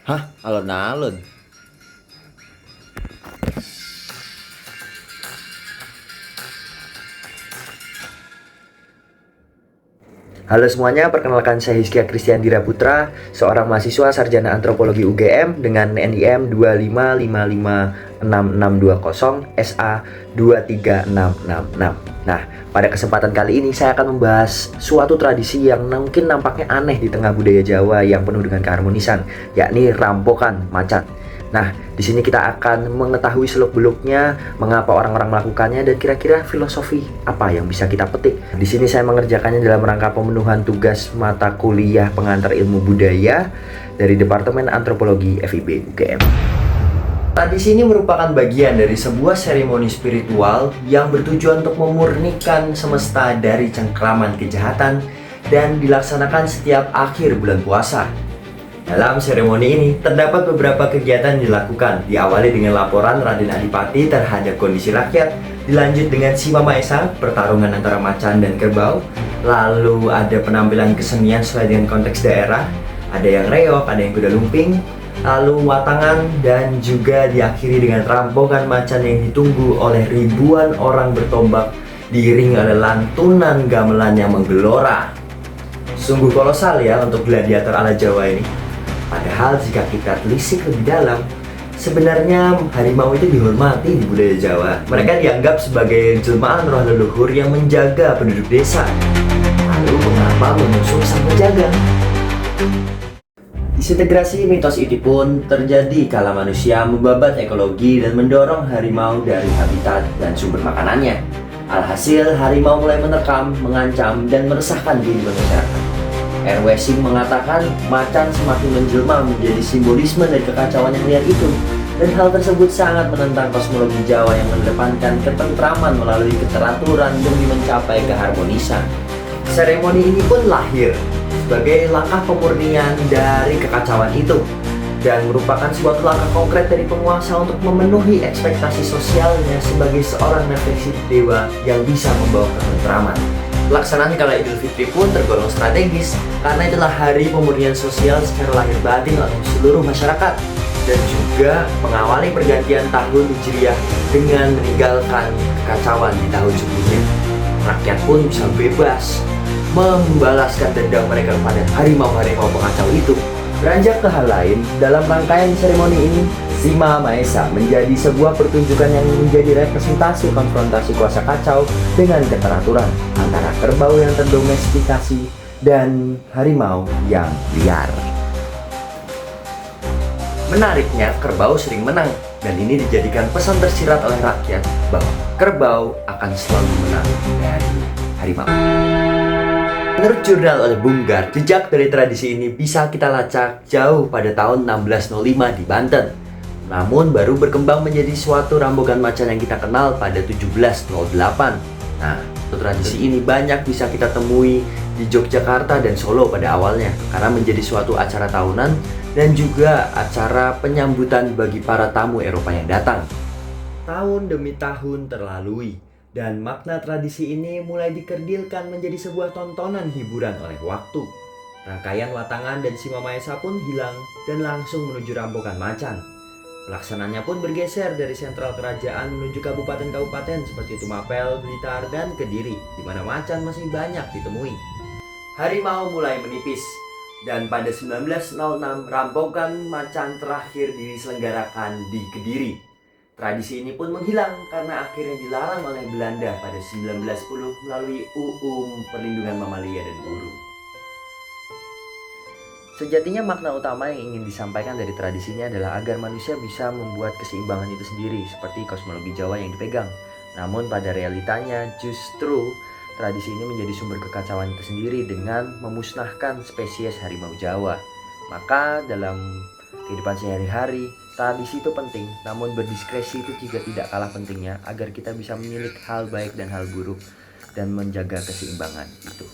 Hah? Alon-alon? Halo semuanya, perkenalkan saya Hizkia Kristiandira Putra, seorang mahasiswa sarjana antropologi UGM dengan NIM 255566620 SA 23666. Nah, pada kesempatan kali ini saya akan membahas suatu tradisi yang mungkin nampaknya aneh di tengah budaya Jawa yang penuh dengan keharmonisan, yakni rampokan macan. Nah, di sini kita akan mengetahui seluk-beluknya, mengapa orang-orang melakukannya, dan kira-kira filosofi apa yang bisa kita petik. Di sini saya mengerjakannya dalam rangka pemenuhan tugas mata kuliah pengantar ilmu budaya dari Departemen Antropologi FIB UGM. Tradisi ini merupakan bagian dari sebuah seremoni spiritual yang bertujuan untuk memurnikan semesta dari cengkraman kejahatan dan dilaksanakan setiap akhir bulan puasa. Dalam seremoni ini, terdapat beberapa kegiatan yang dilakukan, diawali dengan laporan Raden Adipati terhadap kondisi rakyat, dilanjut dengan Siwa Maesa, pertarungan antara macan dan kerbau, lalu ada penampilan kesenian sesuai dengan konteks daerah, ada yang reog, ada yang kuda lumping, lalu watangan, dan juga diakhiri dengan rampokan macan yang ditunggu oleh ribuan orang bertombak, diiringi oleh lantunan gamelan yang menggelora. Sungguh kolosal ya untuk gladiator ala Jawa ini. Padahal jika kita telisik lebih dalam, sebenarnya harimau itu dihormati di budaya Jawa. Mereka dianggap sebagai jelmaan roh leluhur yang menjaga penduduk desa. Lalu mengapa mengusung sang penjaga? Disintegrasi mitos itu pun terjadi kala manusia membabat ekologi dan mendorong harimau dari habitat dan sumber makanannya. Alhasil, harimau mulai menerkam, mengancam, dan meresahkan kehidupan masyarakat. R.W. Singh mengatakan macan semakin menjelma menjadi simbolisme dari kekacauan yang liar itu, dan hal tersebut sangat menentang kosmologi Jawa yang mengedepankan ketentraman melalui keteraturan demi mencapai keharmonisan. Seremoni ini pun lahir sebagai langkah pemurnian dari kekacauan itu dan merupakan suatu langkah konkret dari penguasa untuk memenuhi ekspektasi sosialnya sebagai seorang nefeksi dewa yang bisa membawa ketentraman. Pelaksanaan kala Idul Fitri pun tergolong strategis karena itulah hari pemurnian sosial secara lahir batin oleh seluruh masyarakat dan juga mengawali pergantian tahun Hijriah dengan meninggalkan kekacauan di tahun sebelumnya. Rakyat pun bisa bebas membalaskan dendam mereka kepada harimau-harimau pengacau itu. Beranjak ke hal lain, dalam rangkaian seremoni ini, Sima Maesa menjadi sebuah pertunjukan yang menjadi representasi konfrontasi kuasa kacau dengan keteraturan antara kerbau yang terdomestikasi dan harimau yang liar. Menariknya, kerbau sering menang, dan ini dijadikan pesan tersirat oleh rakyat bahwa kerbau akan selalu menang dari harimau. Menurut jurnal oleh Bunggar, jejak dari tradisi ini bisa kita lacak jauh pada tahun 1605 di Banten. Namun baru berkembang menjadi suatu rampokan macan yang kita kenal pada 1708. Nah, tradisi ini banyak bisa kita temui di Yogyakarta dan Solo pada awalnya karena menjadi suatu acara tahunan dan juga acara penyambutan bagi para tamu Eropa yang datang. Tahun demi tahun terlalui dan makna tradisi ini mulai dikerdilkan menjadi sebuah tontonan hiburan oleh waktu. Rangkaian watangan dan Sima Maesa pun hilang dan langsung menuju rampokan macan. Pelaksananya pun bergeser dari sentral kerajaan menuju kabupaten-kabupaten seperti Tumapel, Blitar, dan Kediri, di mana macan masih banyak ditemui. Harimau mulai menipis, dan pada 1906 rampokan macan terakhir diselenggarakan di Kediri. Tradisi ini pun menghilang karena akhirnya dilarang oleh Belanda pada 1910 melalui UU Perlindungan Mamalia dan Burung. Sejatinya makna utama yang ingin disampaikan dari tradisi ini adalah agar manusia bisa membuat keseimbangan itu sendiri seperti kosmologi Jawa yang dipegang. Namun pada realitanya justru tradisi ini menjadi sumber kekacauan itu sendiri dengan memusnahkan spesies harimau Jawa. Maka dalam kehidupan sehari-hari, tradisi itu penting, namun berdiskresi itu juga tidak kalah pentingnya agar kita bisa menilik hal baik dan hal buruk dan menjaga keseimbangan itu.